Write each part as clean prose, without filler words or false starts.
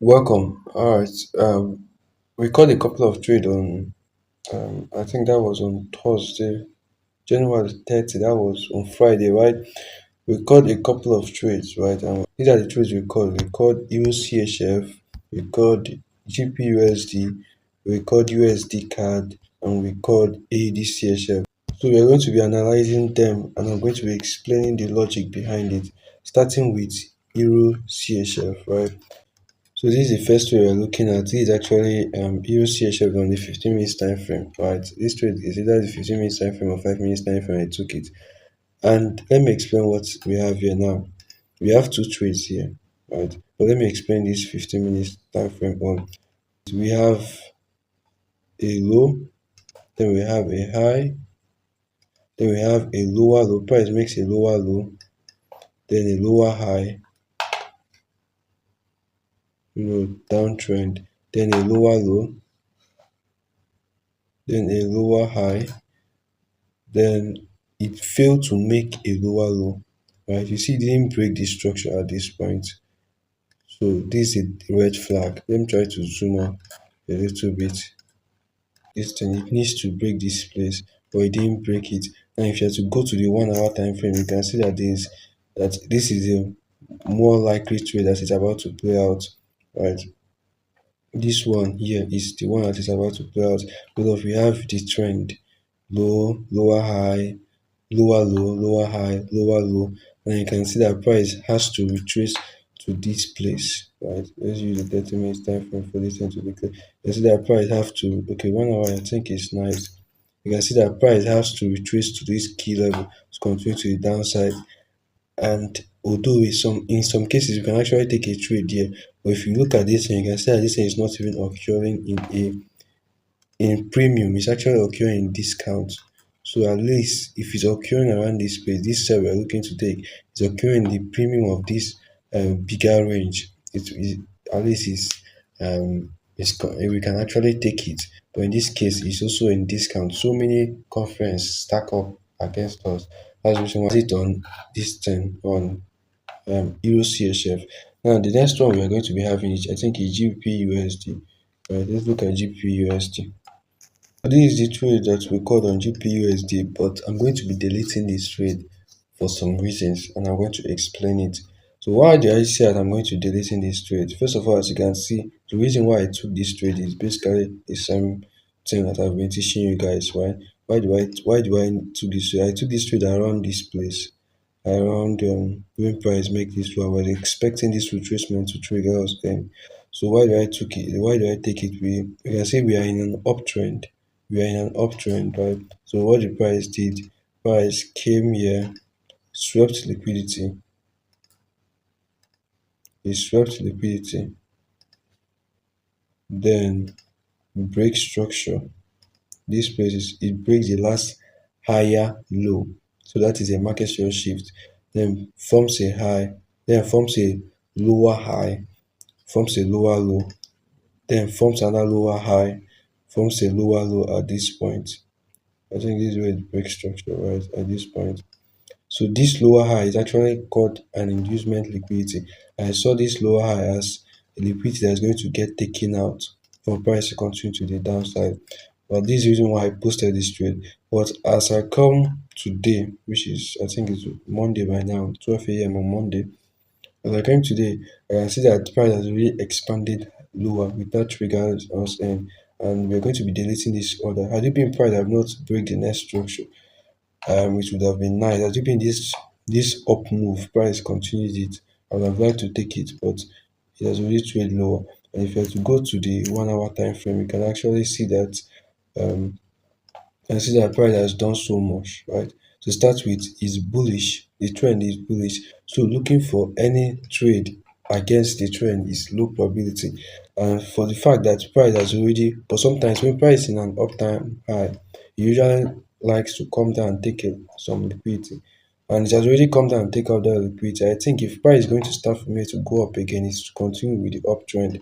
Welcome. All right. We called a couple of trade on. I think that was on Thursday, January 30. That was on Friday, right? We called a couple of trades, right? And these are the trades we called. We called EUCHF, we called GPUSD, we called USD CAD, and we called ADCHF. So we are going to be analyzing them, and I'm going to be explaining the logic behind it, starting with Euro CHF, right? So this is the first trade we're looking at. This is actually Euro CHF on the 15 minutes time frame, right? This trade is either the 15 minutes time frame or 5 minutes time frame I took it. And let me explain what we have here now. We have two trades here, right? But let me explain this 15 minutes time frame one. We have a low, then we have a high, then we have a lower low. Price makes a lower low, then a lower high, downtrend, then a lower low, then a lower high, then it failed to make a lower low, right? You see, it didn't break the structure at this point. So this is a red flag. Let me try to zoom out a little bit. This thing, it needs to break this place, but it didn't break it. Now if you are to go to the 1 hour time frame, you can see that this is a more likely trade that is about to play out, right? This one here is the one that is about to play out because we have the trend low, lower high, lower low, lower high, lower low, and you can see that price has to retrace to this place, right? Let's use the 30 minutes time frame for this thing to be clear. You can see that price have to, okay, 1 hour I think is nice. You can see that price has to retrace to this key level to continue to the downside. And although in some cases you can actually take a trade here, but if you look at this thing, you can see that this thing is not even occurring in premium, it's actually occurring in discount. So at least if it's occurring around this space, this sell we're looking to take is occurring in the premium of this bigger range. It at least we can actually take it. But in this case, it's also in discount. So many conference stack up against us. That's the reason why it on this thing on Euro CHF. Now the next one we are going to be having is I think is GBP USD. Right, let's look at GBP USD. This is the trade that we called on GPUSD, but I'm going to be deleting this trade for some reasons and I'm going to explain it. So why do I say that I'm going to deleting this trade? First of all, as you can see, the reason why I took this trade is basically the same thing that I've been teaching you guys. Why do I took this trade? I took this trade around this place, around when price make this low. I was expecting this retracement to trigger us then. So why do I took it? Why do I take it? We can see we are in an uptrend. We are in an uptrend, right? So what the price did, price came here, swept liquidity, it swept liquidity, then break structure. This place is it breaks the last higher low. So that is a market share shift. Then forms a high, then forms a lower high, forms a lower low, then forms another lower high, forms a lower low at this point. I think this is where it breaks structure, right? At this point. So this lower high is actually called an inducement liquidity. I saw this lower high as a liquidity that's going to get taken out for price to continue to the downside. But this is the reason why I posted this trade. But as I come today, which is I think it's Monday by now, 12 a.m. on Monday, as I came today, I can see that the price has really expanded lower without triggers us and we're going to be deleting this order. Had it been price have not break the next structure, which would have been nice. As if this up move, price continues it. I would have liked to take it, but it has already traded lower. And if you have to go to the 1 hour time frame, you can actually see that um price has done so much, right? To start with, is bullish. The trend is bullish. So looking for any trade against the trend is low probability. And for the fact that price has already, but sometimes when price is in an uptime high, it usually likes to come down and take some liquidity. And it has already come down and take out that liquidity. I think if price is going to start from here to go up again, it's to continue with the uptrend.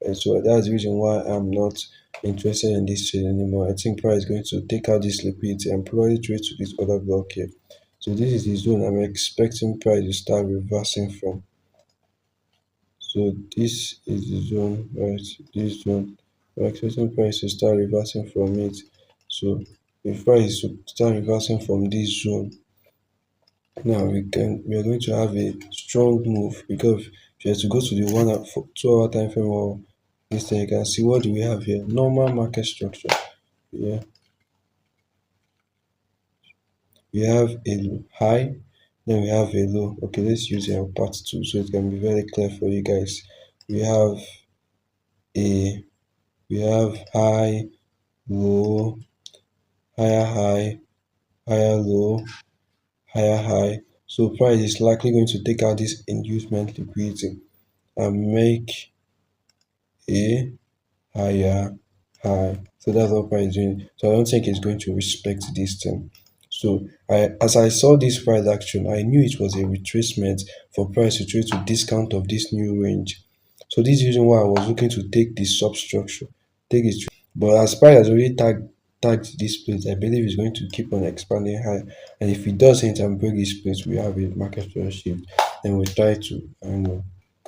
And so that's the reason why I'm not interested in this trade anymore. I think price is going to take out this liquidity and probably trade to this other block here. So this is the zone I'm expecting price to start reversing from. So this is the zone, right? This zone, we're expecting price to start reversing from it. So if price to start reversing from this zone, now we are going to have a strong move, because if you have to go to the 2 hour time frame or this thing, you can see what do we have here. Normal market structure. Yeah, we have a high, then we have a low. Okay, let's use our part two so it can be very clear for you guys. We have a we have high, low, higher high, higher low, higher high. So price is likely going to take out this inducement liquidity and make a higher high. So that's what price is doing. So I don't think it's going to respect this thing. So as I saw this price action, I knew it was a retracement for price to trade to discount of this new range. So this is the reason why I was looking to take this substructure, take it. But as price has already tagged this place, I believe it's going to keep on expanding high. And if it doesn't and break this place, we have a market structure shift. Then we try to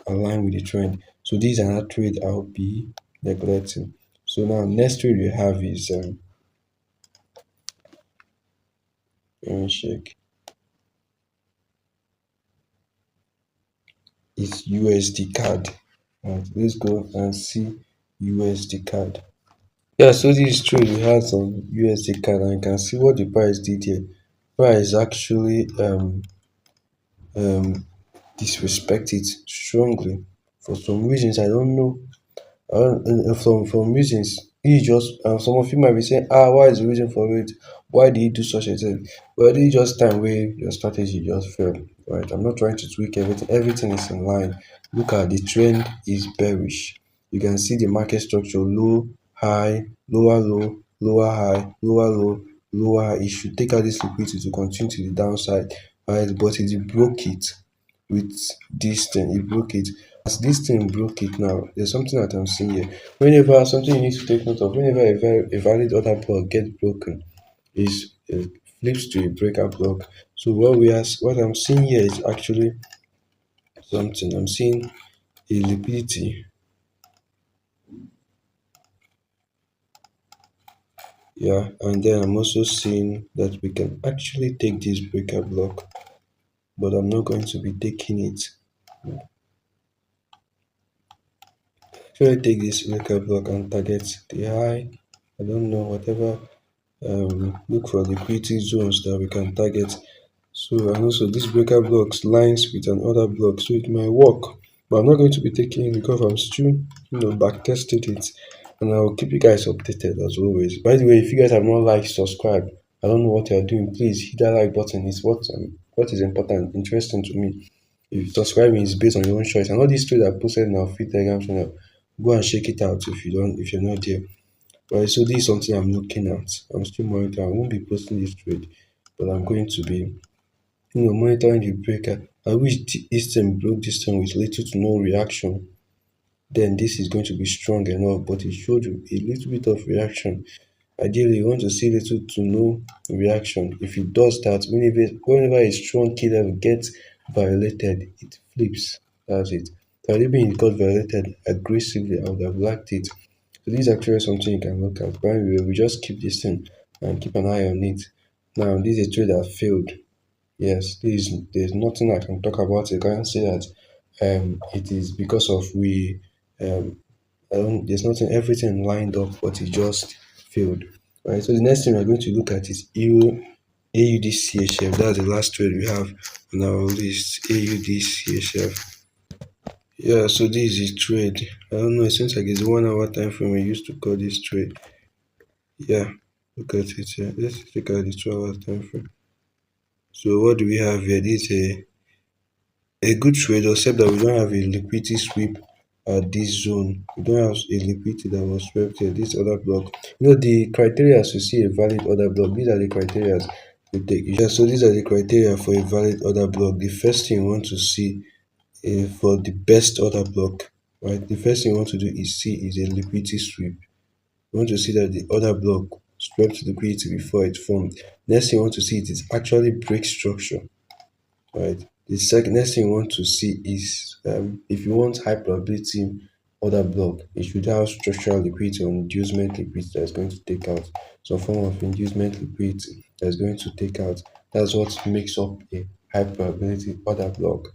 align with the trend. So these are not trade I'll be neglecting. So now next trade we have is let me check. Is USD card. Right, let's go and see USD card. Yeah, so this trade we had some USD card and you can see what the price did here. Price actually um disrespect it strongly for some reasons. I don't know. From reasons he just some of you might be saying, why is the reason for it? Why did he do such a thing? Well, this is just time where your strategy just failed, right? I'm not trying to tweak everything. Everything is in line. Look at the trend is bearish. You can see the market structure: low, high, lower low, lower high, lower low, lower high. It should take out this liquidity to continue to the downside, right? But it broke it with this thing. It broke it. As this thing broke it now, there's something that I'm seeing here. Whenever something you need to take note of, whenever a valid order block gets broken, is it flips to a breaker block. So what I'm seeing here is actually something. I'm seeing a liquidity, yeah, and then I'm also seeing that we can actually take this breaker block, but I'm not going to be taking it. Should I take this breaker block and target the high? I don't know, whatever. Look for liquidity zones that we can target. So and also this breaker blocks lines with another block, so it might work. But I'm not going to be taking it because I'm still, back testing it, and I'll keep you guys updated as always. By the way, if you guys have not liked, subscribe. I don't know what you're doing. Please hit that like button. It's what is important, interesting to me. If subscribing is based on your own choice, and all these trades I posted in our free Telegram channel, go and check it out if you're not there. Right, so this is something I'm looking at. I'm still monitoring. I won't be posting this trade, but I'm going to be, monitoring the breaker. I wish this thing broke this thing with little to no reaction. Then this is going to be strong enough, but it showed you a little bit of reaction. Ideally, you want to see little to no reaction. If it does that, whenever a strong key level gets violated, it flips. That's it. So even it got violated aggressively, I would have liked it. So this is actually something you can look at. But anyway, we just keep this thing and keep an eye on it. Now, this is a trade that failed. Yes, there's nothing I can talk about. I can't say that it is because of we I don't there's nothing everything lined up, but it just failed. Right. So the next thing we're going to look at is AUD That's the last trade we have on our list. AUD. Yeah, so this is trade. I don't know, it seems like it's 1 hour time frame we used to call this trade. Yeah, look at it here. Let's look at the 2 hour time frame. So what do we have here? This is a good trade, except that we don't have a liquidity sweep at this zone. We don't have a liquidity that was swept here. This other block. The criteria to see a valid order block, these are the criteria we take. Yeah, so these are the criteria for a valid order block. The first thing you want to see for the best order block, right? The first thing you want to do is see is a liquidity sweep. You want to see that the order block swept liquidity before it formed. Next thing you want to see it is actually break structure, right? The second next thing you want to see is if you want high probability order block, it should have structural liquidity or inducement liquidity that's going to take out some form of inducement liquidity that's going to take out. That's what makes up a high probability order block,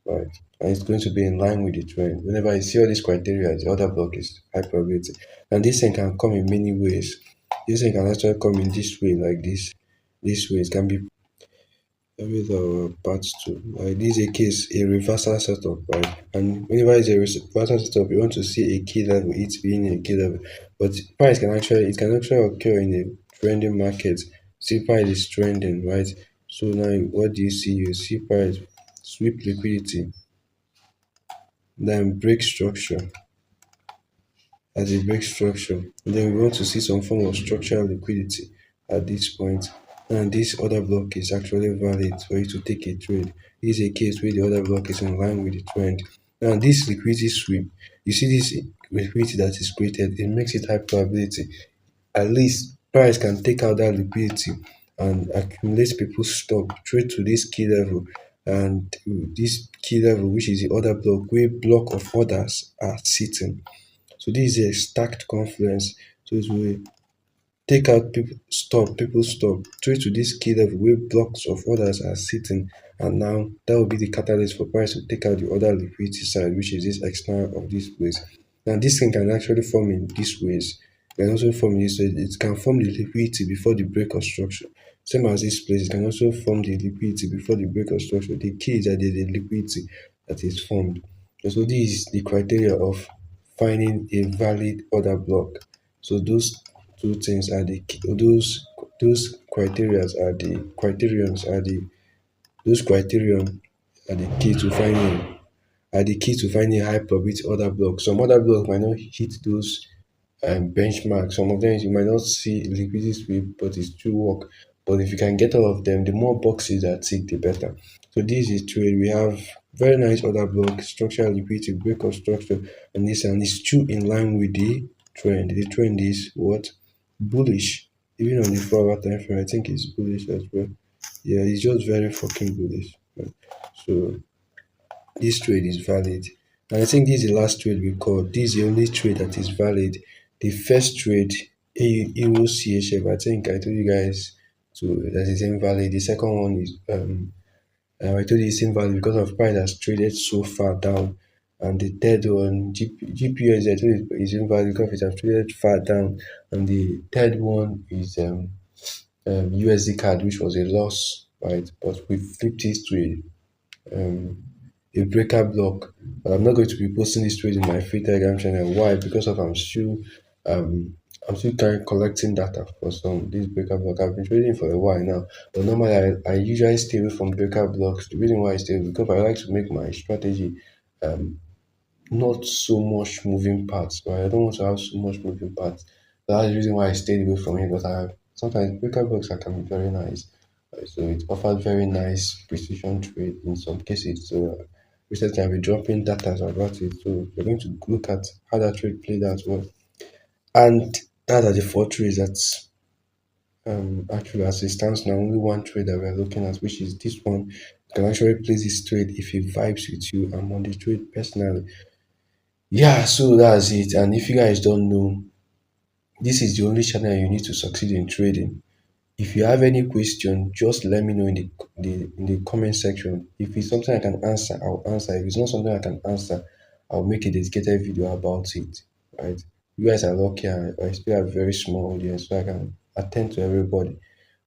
right? And it's going to be in line with the trend. Whenever you see all these criteria, the order block is high probability. And this thing can come in many ways. This thing can actually come in this way, like this. This way, it can be with our part two. Like this is a case, a reversal setup, right? And whenever it's a reversal setup, you want to see a key level, it being a key level. But price can actually it can actually occur in a trending market. See price is trending, right? So now what do you see? You see price sweep liquidity, then break structure as a break structure. And then we want to see some form of structural liquidity at this point. And this order block is actually valid for you to take a trade. This is a case where the order block is in line with the trend. Now this liquidity sweep, you see this liquidity that is created, it makes it high probability. At least price can take out that liquidity and accumulate people's stock trade to this key level, and this key level, which is the order block where block of orders are sitting. So this is a stacked confluence. So it will take out people stop, trade to this key level where blocks of orders are sitting, and now that will be the catalyst for price to take out the other liquidity side, which is this external of this place. Now this thing can actually form in these ways. It can also form in this way. It can form the liquidity before the break of structure. Same as this place, it can also form the liquidity before the break of structure. The key is that there's a liquidity that is formed. And so this is the criteria of finding a valid order block. So those two things are the key, those criterias are the criterions are the those criterion are the key to finding high probability order block. Some other block might not hit those benchmarks. Some of them you might not see liquidity sweep, but it still work. But if you can get all of them, the more boxes that tick, the better. So this is trade. We have very nice order block, structural liquidity, break of structure, and it's still in line with the trend. The trend is what? Bullish. Even on the 4 hour time frame, I think it's bullish as well. Yeah, it's just very fucking bullish. Right? So this trade is valid. And I think this is the last trade we called. This is the only trade that is valid. The first trade, Euro CHF, I think I told you guys to that is invalid. The second one is I told you it's invalid because of price has traded so far down. And the third one, GPUSD, I told you is invalid because it has traded far down. And the third one is USD card, which was a loss, right? But we flipped it to a breaker block. But I'm not going to be posting this trade in my free Telegram channel. Why? Because of um I'm still collecting data for some this breaker block. I've been trading for a while now, but normally I usually stay away from breaker blocks. The reason why I stay because I like to make my strategy not so much moving parts. Right? I don't want to have so much moving parts. That's the reason why I stayed away from it. But sometimes breaker blocks can be very nice. So it offers very nice precision trade in some cases. So recently I've been dropping data about it. So we're going to look at how that trade played out well. And that are the four trades that's actually as it stands now, only one trade that we're looking at, which is this one. You can actually place this trade if it vibes with you. I'm on the trade personally. Yeah, so that's it. And if you guys don't know, this is the only channel you need to succeed in trading. If you have any question, just let me know in the comment section. If it's something I can answer, I'll answer. If it's not something I can answer, I'll make a dedicated video about it. Right? You guys are lucky. I still have a very small audience, so I can attend to everybody.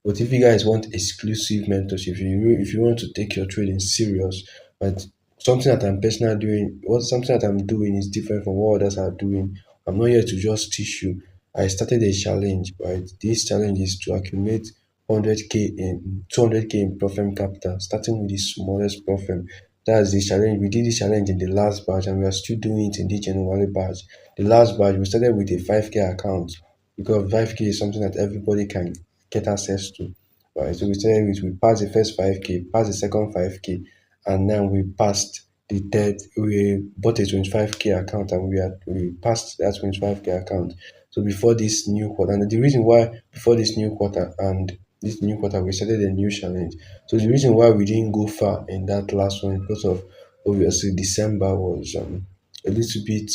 But if you guys want exclusive mentorship, if you want to take your trading serious, but something that I'm personally doing, what something that I'm doing is different from what others are doing. I'm not here to just teach you. I started a challenge, right? This challenge is to accumulate 100k in 200k in profit capital, starting with the smallest profit. That's the challenge. We did this challenge in the last batch, and we are still doing it in the January batch. The last batch, we started with a 5k account because 5k is something that everybody can get access to. Right. So we started with we passed the first 5k, passed the second 5k, and then we passed the third. We bought a 25k account and we passed that 25k account. So before this new quarter, and the reason why before this new quarter and this new quarter we started a new challenge. So the reason why we didn't go far in that last one is because of obviously December was a little bit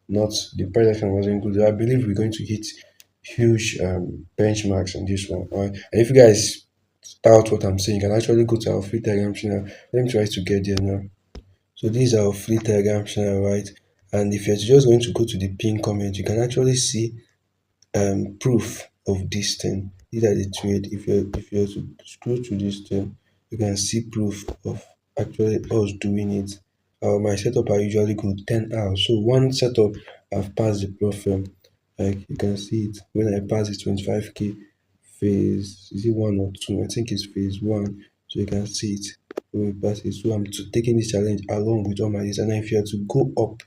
not the price action wasn't good. I believe we're going to hit huge benchmarks on this one. All right. And if you guys doubt what I'm saying, you can actually go to our free Telegram channel. Let me try to get there now. So these are our free Telegram channel, right? And if you're just going to go to the pin comment, you can actually see proof of this thing. These are the trade. If you're to scroll through this thing, you can see proof of actually us doing it. My setup I usually go 10 hours. So one setup I've passed the profile. Like you can see it when I pass the 25k phase. Is it one or two? I think it's phase one. So you can see it when we pass it. So I'm taking this challenge along with all my this. And then if you are to go up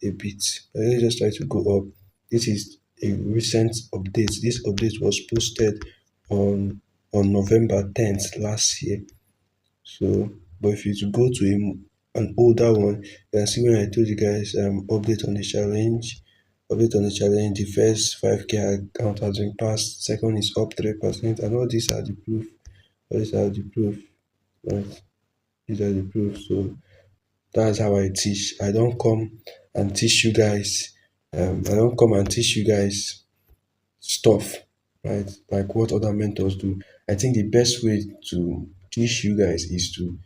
a bit, let's just try to go up. This is a recent update. This update was posted on November 10th last year. So, but if you to go to an older one, you can see when I told you guys update on the challenge. Update on the challenge. The first 5k account has been passed. Second is up 3%, and all these are the proof. All these are the proof. Right? These are the proof. So that's how I teach. I don't come and teach you guys. I don't come and teach you guys stuff, right? Like what other mentors do. I think the best way to teach you guys is to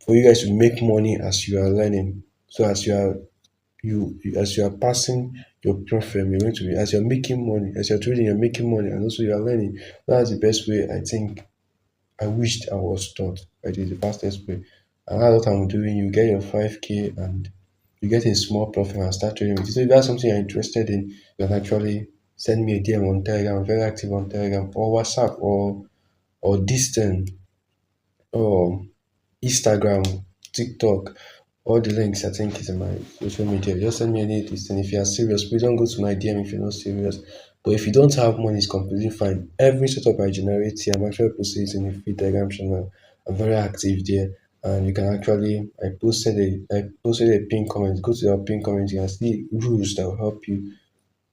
for you guys to make money as you are learning. So as as you are passing your program, you're going to be as you're making money, as you're trading, you're making money, and also you are learning. That's the best way I think I wished I was taught. It is the fastest way. And that's what I'm doing. You get your 5k and you get a small profit and start trading with it. So if that's something you're interested in, you can actually send me a DM on Telegram. I'm very active on Telegram or WhatsApp or Distant or Instagram, TikTok. All the links I think is in my social media. Just send me any of these things. If you are serious, please don't go to my DM if you're not serious. But if you don't have money, it's completely fine. Every setup I generate here, I'm actually posting it in the free Telegram channel. I'm very active there. And you can actually I posted a pin comment. Go to your pin comment, you can see rules that will help you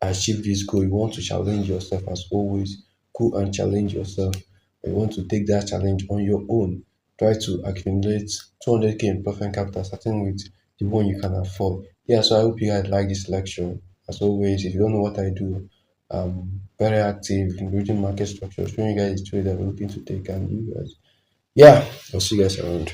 achieve this goal. You want to challenge yourself as always. Go and challenge yourself. You want to take that challenge on your own. Try to accumulate 200k in profit capital, starting with the one you can afford. Yeah, so I hope you guys like this lecture. As always, if you don't know what I do, I'm very active in building market structure, showing you guys the trade that we're looking to take and you guys. Yeah, I'll see you guys around.